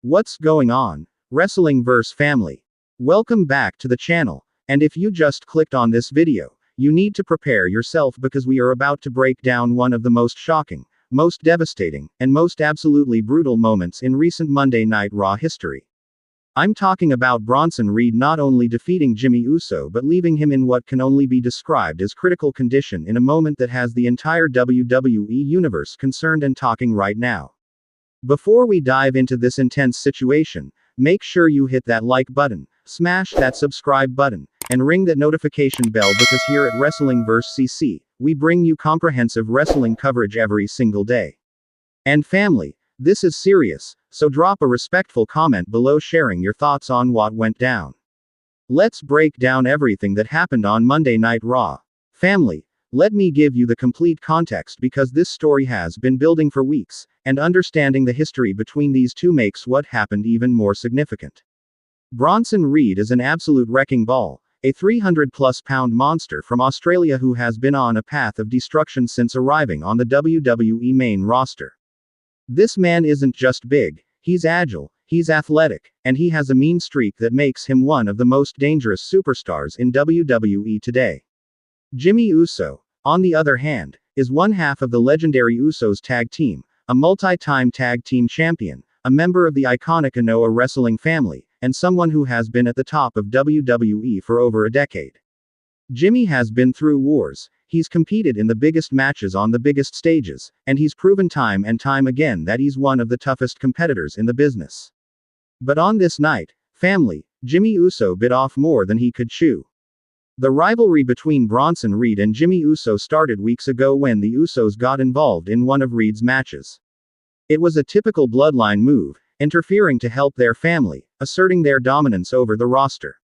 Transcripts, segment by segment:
What's going on? Wrestling vs. Family. Welcome back to the channel, and if you just clicked on this video, you need to prepare yourself because we are about to break down one of the most shocking, most devastating, and most absolutely brutal moments in recent Monday Night Raw history. I'm talking about Bronson Reed not only defeating Jimmy Uso but leaving him in what can only be described as critical condition in a moment that has the entire WWE universe concerned and talking right now. Before we dive into this intense situation, make sure you hit that like button, smash that subscribe button, and ring that notification bell because here at Wrestling vs. CC, we bring you comprehensive wrestling coverage every single day. And family, this is serious, so drop a respectful comment below sharing your thoughts on what went down. Let's break down everything that happened on Monday Night Raw. Family, let me give you the complete context because this story has been building for weeks, and understanding the history between these two makes what happened even more significant. Bronson Reed is an absolute wrecking ball, a 300-plus pound monster from Australia who has been on a path of destruction since arriving on the WWE main roster. This man isn't just big, he's agile, he's athletic, and he has a mean streak that makes him one of the most dangerous superstars in WWE today. Jimmy Uso, on the other hand, is one half of the legendary Usos tag team, a multi-time tag team champion, a member of the iconic Anoa'i wrestling family, and someone who has been at the top of WWE for over a decade. Jimmy has been through wars, he's competed in the biggest matches on the biggest stages, and he's proven time and time again that he's one of the toughest competitors in the business. But on this night, family, Jimmy Uso bit off more than he could chew. The rivalry between Bronson Reed and Jimmy Uso started weeks ago when the Usos got involved in one of Reed's matches. It was a typical bloodline move, interfering to help their family, asserting their dominance over the roster.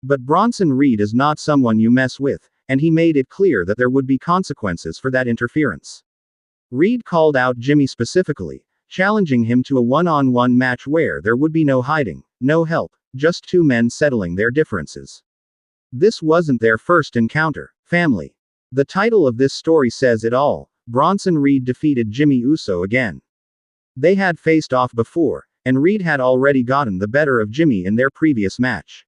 But Bronson Reed is not someone you mess with, and he made it clear that there would be consequences for that interference. Reed called out Jimmy specifically, challenging him to a one-on-one match where there would be no hiding, no help, just two men settling their differences. This wasn't their first encounter, family. The title of this story says it all. Bronson Reed defeated Jimmy Uso again. They had faced off before, and Reed had already gotten the better of Jimmy in their previous match.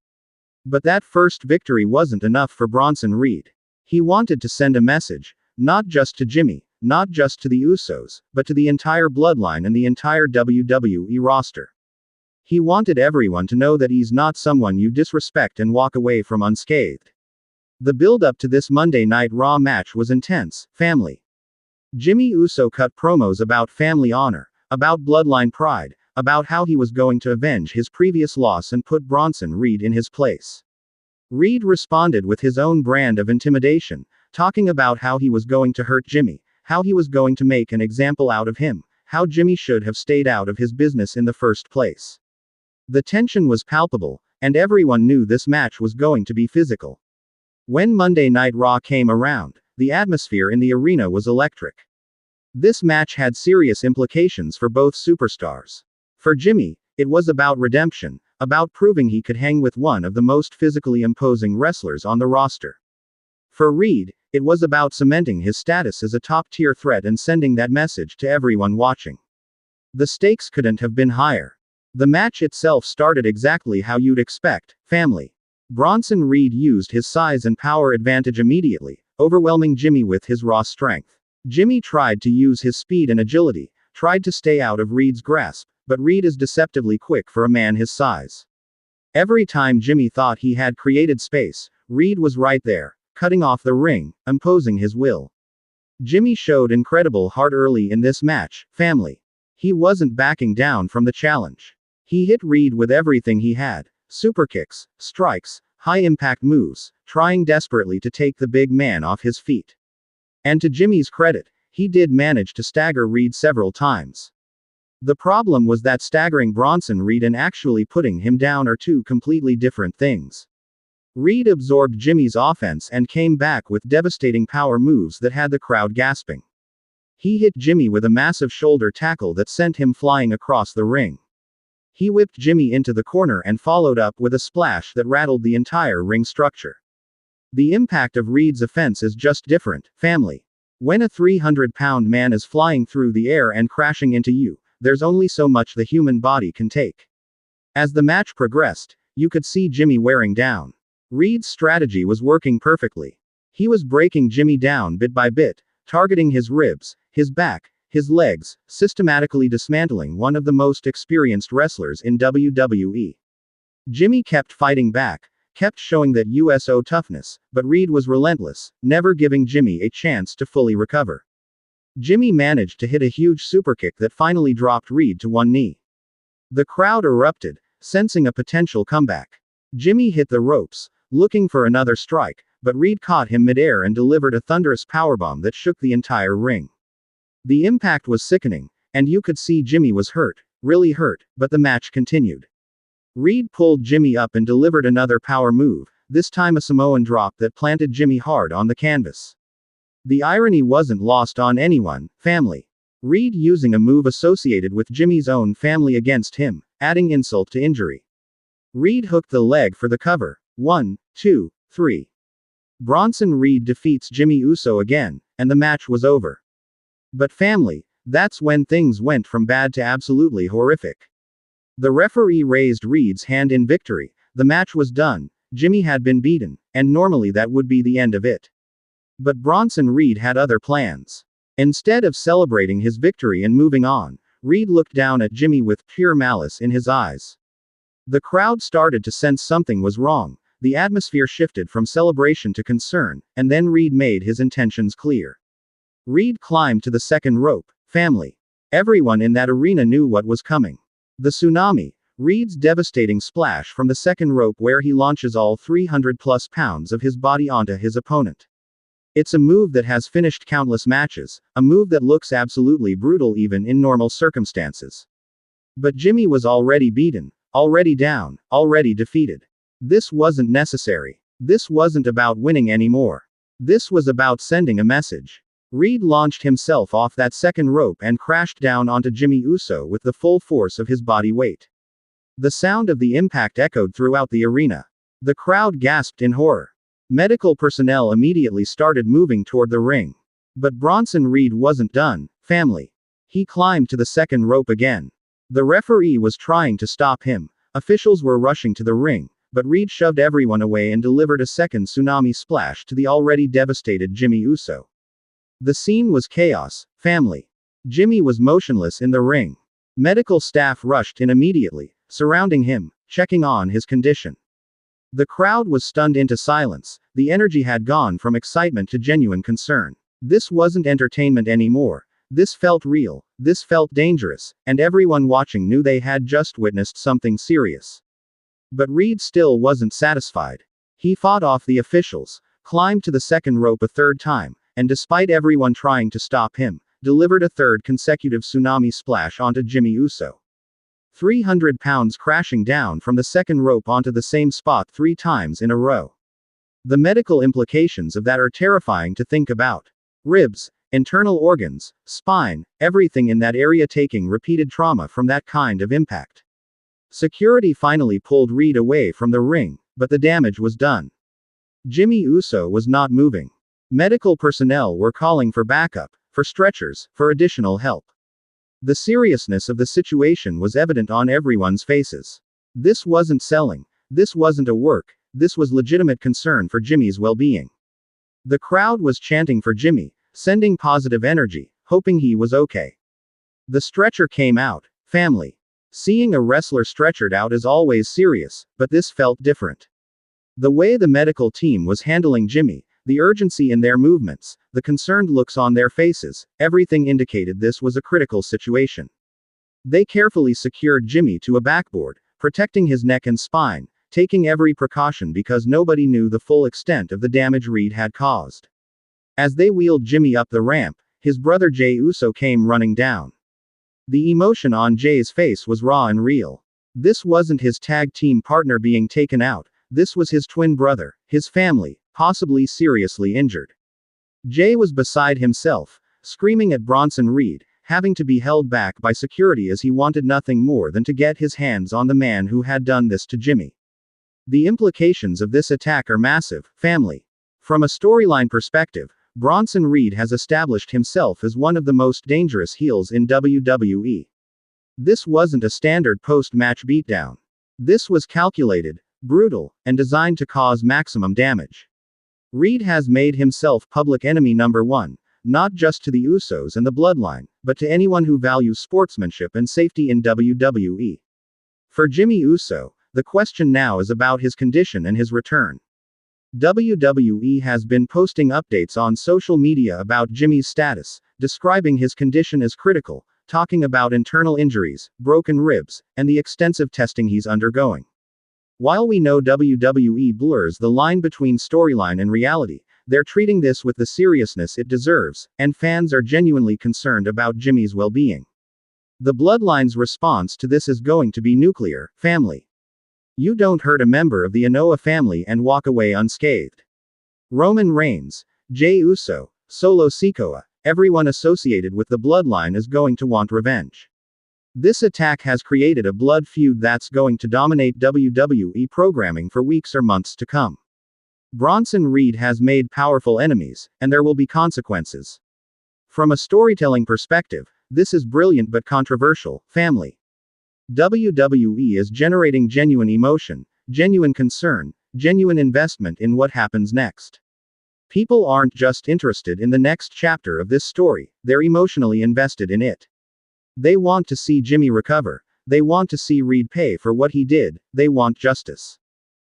But that first victory wasn't enough for Bronson Reed. He wanted to send a message, not just to Jimmy, not just to the Usos, but to the entire bloodline and the entire WWE roster. He wanted everyone to know that he's not someone you disrespect and walk away from unscathed. The build-up to this Monday Night Raw match was intense, family. Jimmy Uso cut promos about family honor, about bloodline pride, about how he was going to avenge his previous loss and put Bronson Reed in his place. Reed responded with his own brand of intimidation, talking about how he was going to hurt Jimmy, how he was going to make an example out of him, how Jimmy should have stayed out of his business in the first place. The tension was palpable, and everyone knew this match was going to be physical. When Monday Night Raw came around, the atmosphere in the arena was electric. This match had serious implications for both superstars. For Jimmy, it was about redemption, about proving he could hang with one of the most physically imposing wrestlers on the roster. For Reed, it was about cementing his status as a top-tier threat and sending that message to everyone watching. The stakes couldn't have been higher. The match itself started exactly how you'd expect, family. Bronson Reed used his size and power advantage immediately, overwhelming Jimmy with his raw strength. Jimmy tried to use his speed and agility, tried to stay out of Reed's grasp, but Reed is deceptively quick for a man his size. Every time Jimmy thought he had created space, Reed was right there, cutting off the ring, imposing his will. Jimmy showed incredible heart early in this match, family. He wasn't backing down from the challenge. He hit Reed with everything he had, superkicks, strikes, high-impact moves, trying desperately to take the big man off his feet. And to Jimmy's credit, he did manage to stagger Reed several times. The problem was that staggering Bronson Reed and actually putting him down are two completely different things. Reed absorbed Jimmy's offense and came back with devastating power moves that had the crowd gasping. He hit Jimmy with a massive shoulder tackle that sent him flying across the ring. He whipped Jimmy into the corner and followed up with a splash that rattled the entire ring structure. The impact of Reed's offense is just different, family. When a 300-pound man is flying through the air and crashing into you, there's only so much the human body can take. As the match progressed, you could see Jimmy wearing down. Reed's strategy was working perfectly. He was breaking Jimmy down bit by bit, targeting his ribs, his back, his legs, systematically dismantling one of the most experienced wrestlers in WWE. Jimmy kept fighting back, kept showing that USO toughness, but Reed was relentless, never giving Jimmy a chance to fully recover. Jimmy managed to hit a huge superkick that finally dropped Reed to one knee. The crowd erupted, sensing a potential comeback. Jimmy hit the ropes, looking for another strike, but Reed caught him midair and delivered a thunderous powerbomb that shook the entire ring. The impact was sickening, and you could see Jimmy was hurt, really hurt, but the match continued. Reed pulled Jimmy up and delivered another power move, this time a Samoan drop that planted Jimmy hard on the canvas. The irony wasn't lost on anyone, family. Reed using a move associated with Jimmy's own family against him, adding insult to injury. Reed hooked the leg for the cover. 1, 2, 3. Bronson Reed defeats Jimmy Uso again, and the match was over. But family, that's when things went from bad to absolutely horrific. The referee raised Reed's hand in victory, the match was done, Jimmy had been beaten, and normally that would be the end of it. But Bronson Reed had other plans. Instead of celebrating his victory and moving on, Reed looked down at Jimmy with pure malice in his eyes. The crowd started to sense something was wrong, the atmosphere shifted from celebration to concern, and then Reed made his intentions clear. Reed climbed to the second rope, family. Everyone in that arena knew what was coming. The tsunami, Reed's devastating splash from the second rope where he launches all 300+ pounds of his body onto his opponent. It's a move that has finished countless matches, a move that looks absolutely brutal even in normal circumstances. But Jimmy was already beaten, already down, already defeated. This wasn't necessary. This wasn't about winning anymore. This was about sending a message. Reed launched himself off that second rope and crashed down onto Jimmy Uso with the full force of his body weight. The sound of the impact echoed throughout the arena. The crowd gasped in horror. Medical personnel immediately started moving toward the ring. But Bronson Reed wasn't done, family. He climbed to the second rope again. The referee was trying to stop him. Officials were rushing to the ring, but Reed shoved everyone away and delivered a second tsunami splash to the already devastated Jimmy Uso. The scene was chaos, family. Jimmy was motionless in the ring. Medical staff rushed in immediately, surrounding him, checking on his condition. The crowd was stunned into silence, the energy had gone from excitement to genuine concern. This wasn't entertainment anymore. This felt real, this felt dangerous, and everyone watching knew they had just witnessed something serious. But Reed still wasn't satisfied. He fought off the officials, climbed to the second rope a third time, and despite everyone trying to stop him, delivered a third consecutive tsunami splash onto Jimmy Uso. 300 pounds crashing down from the second rope onto the same spot 3 times in a row. The medical implications of that are terrifying to think about. Ribs, internal organs, spine, everything in that area taking repeated trauma from that kind of impact. Security finally pulled Reed away from the ring, but the damage was done. Jimmy Uso was not moving. Medical personnel were calling for backup, for stretchers, for additional help. The seriousness of the situation was evident on everyone's faces. This wasn't selling. This wasn't a work. This was legitimate concern for Jimmy's well-being. The crowd was chanting for Jimmy, sending positive energy, hoping he was okay. The stretcher came out, family. Seeing a wrestler stretchered out is always serious, but this felt different. The way the medical team was handling Jimmy, the urgency in their movements, the concerned looks on their faces, everything indicated this was a critical situation. They carefully secured Jimmy to a backboard, protecting his neck and spine, taking every precaution because nobody knew the full extent of the damage Reed had caused. As they wheeled Jimmy up the ramp, his brother Jey Uso came running down. The emotion on Jey's face was raw and real. This wasn't his tag team partner being taken out, this was his twin brother, his family, possibly seriously injured. Jey was beside himself, screaming at Bronson Reed, having to be held back by security as he wanted nothing more than to get his hands on the man who had done this to Jimmy. The implications of this attack are massive, family. From a storyline perspective, Bronson Reed has established himself as one of the most dangerous heels in WWE. This wasn't a standard post-match beatdown. This was calculated, brutal, and designed to cause maximum damage. Reed has made himself public enemy number one, not just to the Usos and the Bloodline, but to anyone who values sportsmanship and safety in WWE. For Jimmy Uso, the question now is about his condition and his return. WWE has been posting updates on social media about Jimmy's status, describing his condition as critical, talking about internal injuries, broken ribs, and the extensive testing he's undergoing. While we know WWE blurs the line between storyline and reality, they're treating this with the seriousness it deserves, and fans are genuinely concerned about Jimmy's well-being. The Bloodline's response to this is going to be nuclear: family. You don't hurt a member of the Anoa'i family and walk away unscathed. Roman Reigns, Jey Uso, Solo Sikoa, everyone associated with the Bloodline is going to want revenge. This attack has created a blood feud that's going to dominate WWE programming for weeks or months to come. Bronson Reed has made powerful enemies, and there will be consequences. From a storytelling perspective, this is brilliant but controversial: family. WWE is generating genuine emotion, genuine concern, genuine investment in what happens next. People aren't just interested in the next chapter of this story, they're emotionally invested in it. They want to see Jimmy recover. They want to see Reed pay for what he did. They want justice.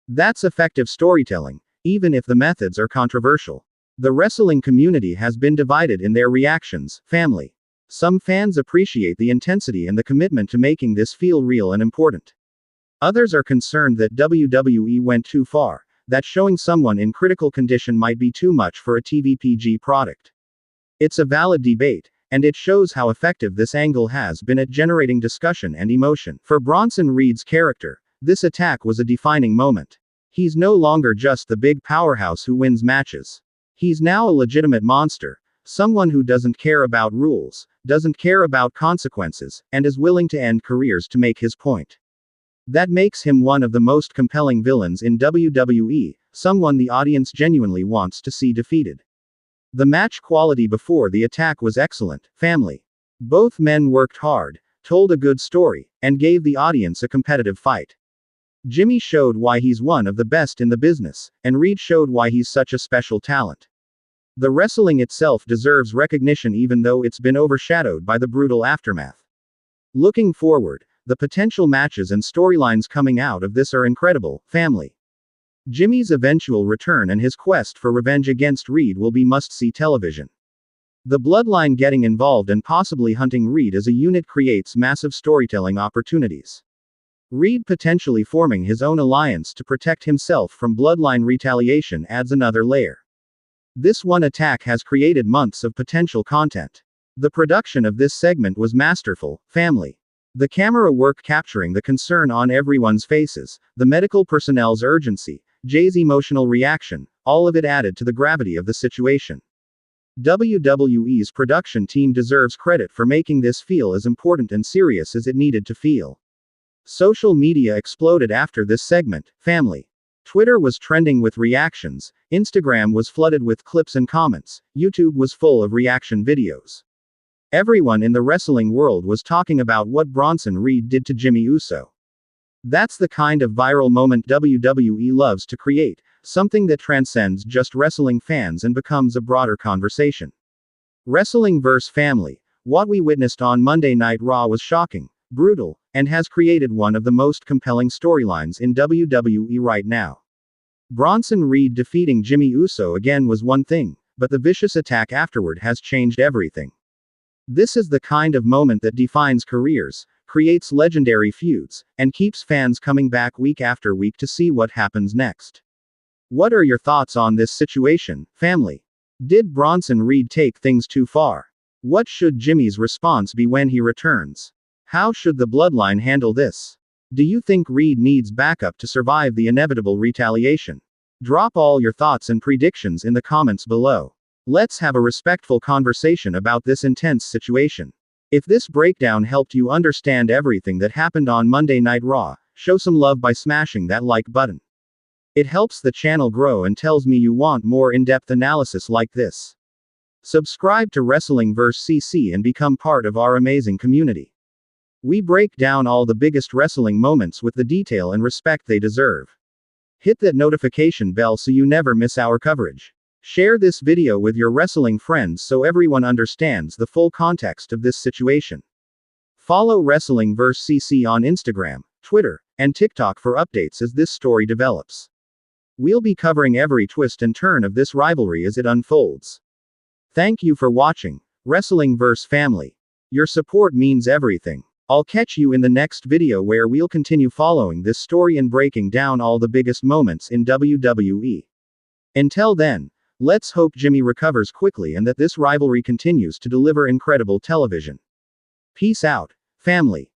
That's effective storytelling, even if the methods are controversial. The wrestling community has been divided in their reactions: family. Some fans appreciate the intensity and the commitment to making this feel real and important. Others are concerned that WWE went too far, that showing someone in critical condition might be too much for a TVPG product. It's a valid debate, and it shows how effective this angle has been at generating discussion and emotion. For Bronson Reed's character, this attack was a defining moment. He's no longer just the big powerhouse who wins matches. He's now a legitimate monster, someone who doesn't care about rules, doesn't care about consequences, and is willing to end careers to make his point. That makes him one of the most compelling villains in WWE, someone the audience genuinely wants to see defeated. The match quality before the attack was excellent: family. Both men worked hard, told a good story, and gave the audience a competitive fight. Jimmy showed why he's one of the best in the business, and Reed showed why he's such a special talent. The wrestling itself deserves recognition even though it's been overshadowed by the brutal aftermath. Looking forward, the potential matches and storylines coming out of this are incredible: family. Jimmy's eventual return and his quest for revenge against Reed will be must-see television. The Bloodline getting involved and possibly hunting Reed as a unit creates massive storytelling opportunities. Reed potentially forming his own alliance to protect himself from Bloodline retaliation adds another layer. This one attack has created months of potential content. The production of this segment was masterful: family. The camera work capturing the concern on everyone's faces, the medical personnel's urgency, Jay's emotional reaction, all of it added to the gravity of the situation. WWE's production team deserves credit for making this feel as important and serious as it needed to feel. Social media exploded after this segment: family. Twitter was trending with reactions, Instagram was flooded with clips and comments, YouTube was full of reaction videos. Everyone in the wrestling world was talking about what Bronson Reed did to Jimmy Uso. That's the kind of viral moment WWE loves to create, something that transcends just wrestling fans and becomes a broader conversation. Wrestling vs. family. What we witnessed on Monday Night Raw was shocking, brutal, and has created one of the most compelling storylines in WWE right now. Bronson Reed defeating Jimmy Uso again was one thing, but the vicious attack afterward has changed everything. This is the kind of moment that defines careers, creates legendary feuds, and keeps fans coming back week after week to see what happens next. What are your thoughts on this situation, family? Did Bronson Reed take things too far? What should Jimmy's response be when he returns? How should the Bloodline handle this? Do you think Reed needs backup to survive the inevitable retaliation? Drop all your thoughts and predictions in the comments below. Let's have a respectful conversation about this intense situation. If this breakdown helped you understand everything that happened on Monday Night Raw, show some love by smashing that like button. It helps the channel grow and tells me you want more in-depth analysis like this. Subscribe to Wrestling vs. CC and become part of our amazing community. We break down all the biggest wrestling moments with the detail and respect they deserve. Hit that notification bell so you never miss our coverage. Share this video with your wrestling friends so everyone understands the full context of this situation. Follow Wrestling vs. CC on Instagram, Twitter, and TikTok for updates as this story develops. We'll be covering every twist and turn of this rivalry as it unfolds. Thank you for watching Wrestling vs. Family. Your support means everything. I'll catch you in the next video where we'll continue following this story and breaking down all the biggest moments in WWE. Until then, let's hope Jimmy recovers quickly and that this rivalry continues to deliver incredible television. Peace out, family.